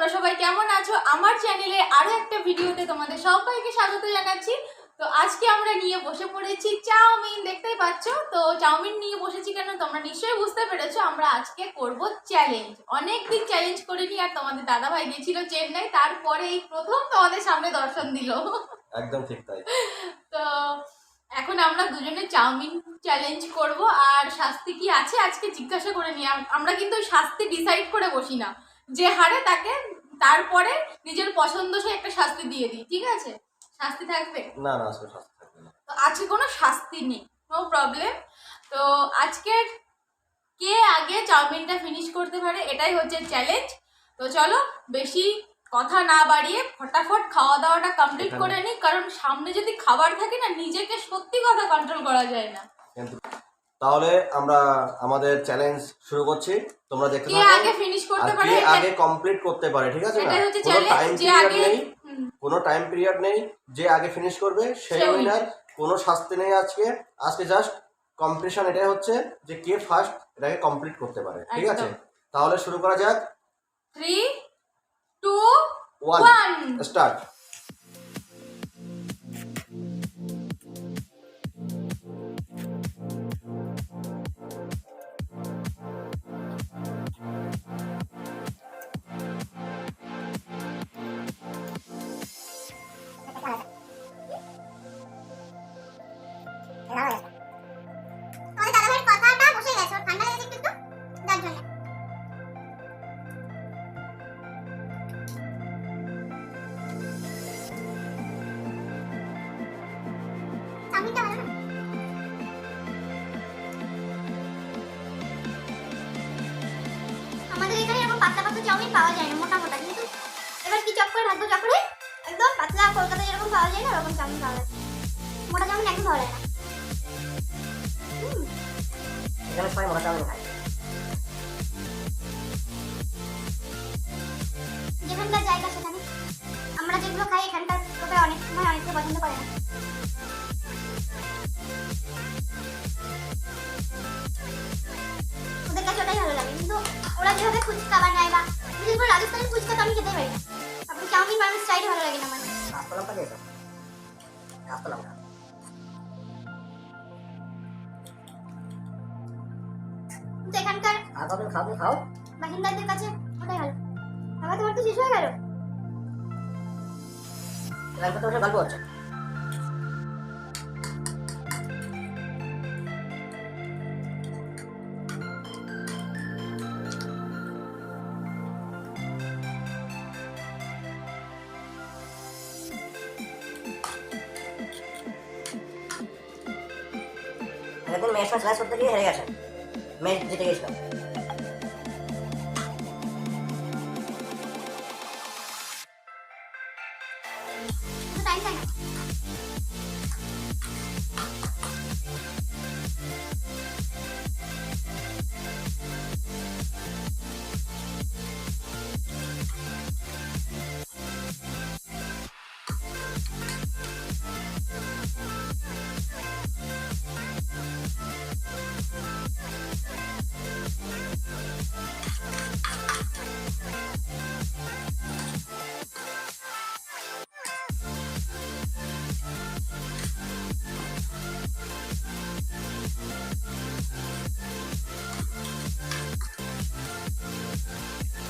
তোমরা সবাই কেমন আছো? আমার চ্যানেলে আরো একটা ভিডিওতে তোমাদের সবাইকে স্বাগত জানাচ্ছি। তো আজকে আমরা নিয়ে বসে পড়েছি চাউমিন, দেখতেই পাচ্ছ। তো চাউমিন নিয়ে বসেছি কেন তোমরা নিশ্চয়ই বুঝতে পেরেছো। আমরা আজকে করব চ্যালেঞ্জ। অনেকদিন চ্যালেঞ্জ করিনি, আর তোমাদের দাদা ভাই গেছিল চেন্নাই, তারপরে এই প্রথম তোমাদের সামনে দর্শন দিল। একদম ঠিক তাই। তো এখন আমরা দুজনে চাউমিন চ্যালেঞ্জ করব, আর শাস্তি কি আছে আজকে জিজ্ঞাসা করে নিই। আমরা কিন্তু ওই শাস্তি ডিসাইড করে বসি না, যে হারে তাকে তারপরে নিজের পছন্দসই একটা শাস্তি দিয়ে দিই, ঠিক আছে? শাস্তি থাকবে না না, আসলে শাস্তি থাকবে না। তো আজকে কোনো শাস্তি নেই, নো প্রবলেম। তো আজকের কে আগে চাউমিনটা ফিনিশ করতে পারে এটাই হচ্ছে চ্যালেঞ্জ। তো চলো বেশি কথা না বাড়িয়ে ফটাফট খাওয়া দাওয়াটা কমপ্লিট করে নিই, কারণ সামনে যদি খাবার থাকে না, নিজেকে সত্যি কথা কন্ট্রোল করা যায় না। তাহলে আমরা আমাদের চ্যালেঞ্জ শুরু করছি। তোমরা দেখতে থাকো কে আগে ফিনিশ করতে পারে, কে আগে কমপ্লিট করতে পারে, ঠিক আছে? না কোনো টাইম পিরিয়ড নেই, কোনো টাইম পিরিয়ড নেই। যে আগে ফিনিশ করবে সেই উইনার। কোনো শাস্তি নেই আজকে। আজকে জাস্ট কম্পিটিশন এটাই হচ্ছে যে কে ফার্স্ট এটাকে কমপ্লিট করতে পারে, ঠিক আছে? তাহলে শুরু করা যাক। 3 2 1 স্টার্ট। আমাদের এখানে এরকম পাতলা পাতলা চাউমিন পাওয়া যায় না, মোটা মোটা। কিন্তু এবার কি চক করে ভাগ্য চক্রে একদম পাতলা, কলকাতায় যেরকম পাওয়া যায় না ওরকম চাউমিন পাওয়া যায়। মোটা চাউমিন একদম পাওয়া যায় না। এখানে সবাই মোটা চাউমিন খায়। যেখানকার জায়গা সেখানে আমরা যেগুলো খাই, এখানকার লোকে অনেক সময় অনেকে পছন্দ করে না। ওদের কাছে ওটাই ভালো লাগে, কিন্তু ওরা যেভাবে ফুচকা বানায়, বা বিশেষ করে রাজস্থানের ফুচকা তো আমি খেতে পারি না। আপনি চাউমিন বানানোর স্টাইলই ভালো লাগে না আমার। আস্ত লঙ্কা দিয়ে দাও, আস্ত লঙ্কা। কিন্তু এখানকার খাও বাসিন্দাদের কাছে ওটাই ভালো। বাবা, তোমার তো শেষ হয়ে গেল। এবার কত গল্প হচ্ছে। একদম মেয়ের সাথে ক্লাস করতে গিয়ে হেরে গেছে, মেয়ে জিতে গেছিল।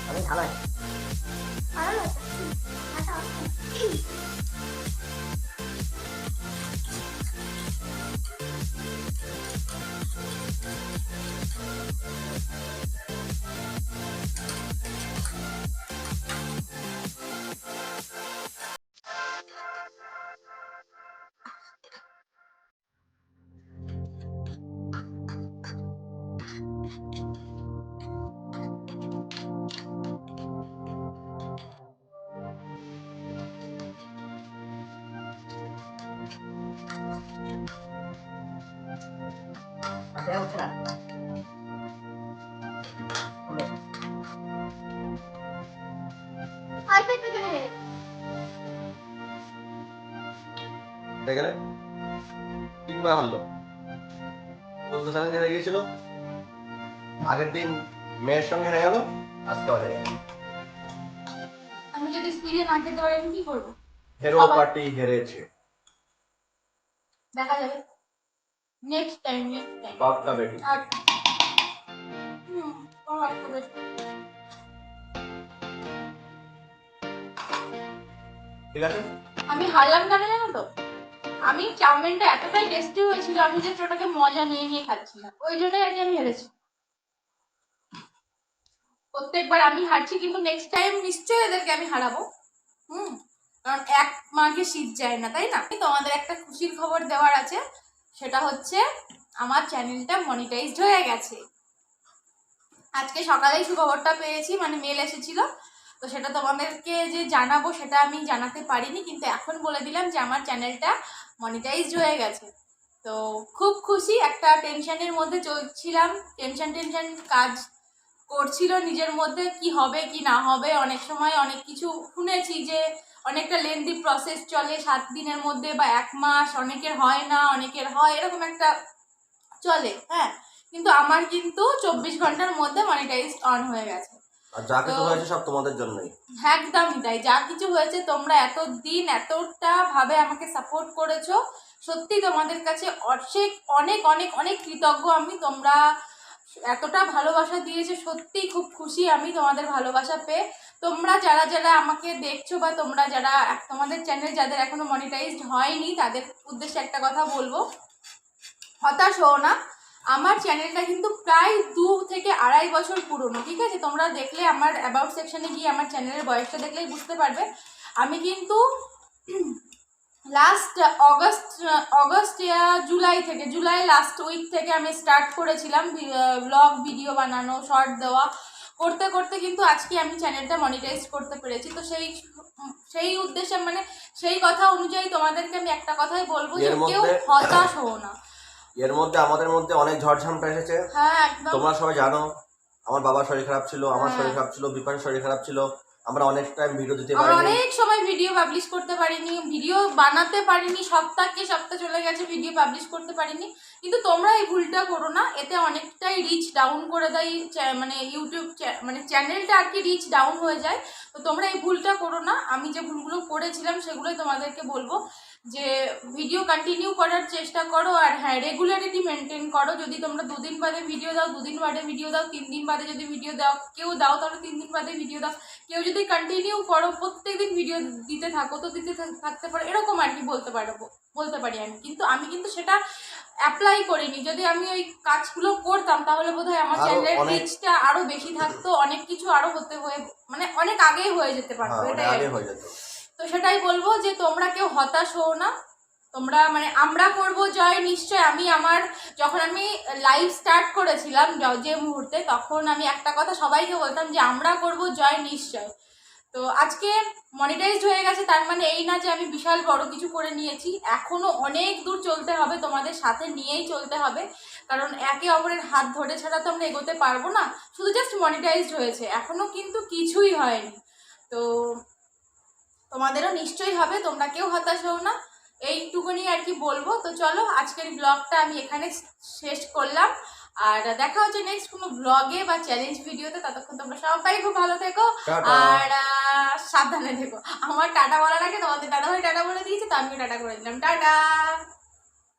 আমি ভালো আছি। ভালো আছে। দেওয়া হচ্ছে না। এখানে তিনবার হারলো। বলতে সাথে হেরে গিয়েছিল, আগের দিন মেয়ের সঙ্গে হেরে গেল, আজকে হেরে গেল। যদি স্পিডে না খেতে পারি আমি কি করবো? হেরো পার্টি হেরেছে। দেখা যাবে নেক্সট টাইম। পাক্কা বেটি। আর পাক্কা বেটি। ঠিক আছে, আমি হারলাম কেন জানো তো? আমি চাউমিনটা এতটাই টেস্টি হয়েছিল, আমি যে ওটাকে মজা নিয়ে নিয়ে খাচ্ছিলাম, ওই জন্যই আজকে আমি হেরেছি। প্রত্যেকবার আমি হারছি, কিন্তু নেক্সট টাইম নিশ্চয়ই এদেরকে আমি হারাবো। কারণ এক মাকে শীত যায় না, তাই না? তোমাদের একটা খুশির খবর দেওয়ার আছে, সেটা হচ্ছে আমার চ্যানেলটা মনিটাইজড হয়ে গেছে। আজকে সকালেই সুখবরটা পেয়েছি, মানে মেল এসেছিল, তো সেটা তোমাদেরকে যে জানাবো সেটা আমি জানাতে পারিনি, কিন্তু এখন বলে দিলাম যে আমার চ্যানেলটা মনিটাইজড হয়ে গেছে। তো খুব খুশি, একটা টেনশনের মধ্যে চলছিলাম, টেনশন কাজ করছিল নিজের মধ্যে, কি হবে কি না হবে। অনেক সময় অনেক কিছু শুনেছি যে অনেকটা লেন্দি প্রসেস চলে, 7 দিনের মধ্যে বা 1 মাস, অনেকের হয় না, অনেকের হয়, এরকম একটা চলে। হ্যাঁ, কিন্তু আমার কিন্তু 24 ঘন্টার মধ্যে মনিটাইজ অন হয়ে গেছে। আর যা কিছু হয়েছে সব তোমাদের জন্যই। একদমই তাই, যা কিছু হয়েছে তোমরা এতদিন এতটা ভাবে আমাকে সাপোর্ট করেছো, সত্যি তোমাদের কাছে অনেক অনেক অনেক কৃতজ্ঞ আমি। তোমরা এতটা ভালোবাসা দিয়েছে, সত্যি খুব খুশি আমি তোমাদের ভালোবাসা পেয়ে। তোমরা যারা যারা আমাকে দেখছো বা তোমরা যারা তোমাদের চ্যানেল যাদের এখনো মনিটাইজড হয়নি, তাদের উদ্দেশ্যে একটা কথা বলবো, হতাশ হও না। আমার চ্যানেলটা কিন্তু প্রায় 2 থেকে 2.5 বছর পুরনো, ঠিক আছে? তোমরা দেখলে আমার অ্যাবাউট সেকশনে গিয়ে আমার চ্যানেলের বয়সটা দেখলেই বুঝতে পারবে। আমি কিন্তু লাস্ট জুলাই লাস্ট উইক থেকে আমি স্টার্ট করেছিলাম ব্লগ ভিডিও বানানো, শর্ট দেওয়া, করতে করতে কিন্তু আজকে আমি চ্যানেলটা মনিটাইজ করতে পেরেছি। তো সেই উদ্দেশ্যে, মানে সেই কথা অনুযায়ী তোমাদেরকে আমি একটা কথাই বলবো যে কেউ হতাশ হও না। এর মধ্যে আমাদের মধ্যে অনেক ঝড়ঝামটা এসেছে। হ্যাঁ, একদম। তোমরা সবাই জানো আমার বাবার শরীর খারাপ ছিল, আমার শরীর খারাপ ছিল, বিপাশের শরীর খারাপ ছিল, আমরা অনেক টাইম ভিডিও দিতে পারিনি, আমরা অনেক সময় ভিডিও পাবলিশ করতে পারিনি, ভিডিও বানাতে পারিনি, সপ্তাহে চলে গেছে, ভিডিও পাবলিশ করতে পারিনি। কিন্তু তোমরা এই ভুলটা করো না, এতে অনেকটাই রিচ ডাউন করে দেয়, মানে ইউটিউব মানে চ্যানেলটা আর কি রিচ ডাউন হয়ে যায়। তো তোমরা এই ভুলটা করো না। আমি যে ভুলগুলো করেছিলাম সেগুলোই তোমাদেরকে বলবো, যে ভিডিও কন্টিনিউ করার চেষ্টা করো, আর হ্যাঁ, রেগুলারিটি মেনটেন করো। যদি তোমরা 2 দিন বাদে ভিডিও দাও, 2 দিন বাদে ভিডিও দাও, 3 দিন বাদে যদি ভিডিও দাও তাহলে 3 দিন বাদে ভিডিও দাও। কেউ যদি কন্টিনিউ করো, প্রত্যেকদিন ভিডিও দিতে থাকো, তো দিতে থাকতে পারো, এরকম আর কি বলতে পারি আমি। কিন্তু আমি সেটা অ্যাপ্লাই করিনি। যদি আমি ওই কাজগুলো করতাম তাহলে বোধহয় আমার চ্যানেলের রিচটা আরো বেশি থাকতো, অনেক কিছু আরো মানে অনেক আগেই হয়ে যেতে পারতো, এটাই। তো সেটাই বলবো যে তোমরা কেউ হতাশ হও না। তোমরা মানে আমরা করব জয় নিশ্চয়। যখন আমি লাইভ স্টার্ট করেছিলাম যে মুহূর্তে, তখন আমি একটা কথা সবাইকে বলতাম যে আমরা করব জয় নিশ্চয়। তো আজকে মনিটাইজড হয়ে গেছে, তার মানে এই না যে আমি বিশাল বড় কিছু করে নিয়েছি। এখনো অনেক দূর চলতে হবে, তোমাদের সাথে নিয়েই চলতে হবে, কারণ একে অপরের হাত ধরে ছাড়া তো আমরা এগোতে পারবো না। শুধু জাস্ট মনিটাইজড হয়েছে, এখনো কিন্তু কিছুই হয়নি। তো তোমাদেরও নিশ্চয়ই হবে, তোমরা কেউ হতাশ হও না, এইটুকুনি আর কি বলবো। তো চলো, আজকের ব্লগটা আমি এখানে শেষ করলাম, আর দেখা হচ্ছে নেক্সট কোনো ব্লগে বা চ্যালেঞ্জ ভিডিওতে। ততক্ষণ তোমরা সবাই খুব ভালো থেকো আর সাবধানে থেকো। আমার টাটা বলার আগে তোমাদের দাদাভাই টাটা বলে দিয়েছে, তো আমিও টাটা করে দিলাম। টাটা।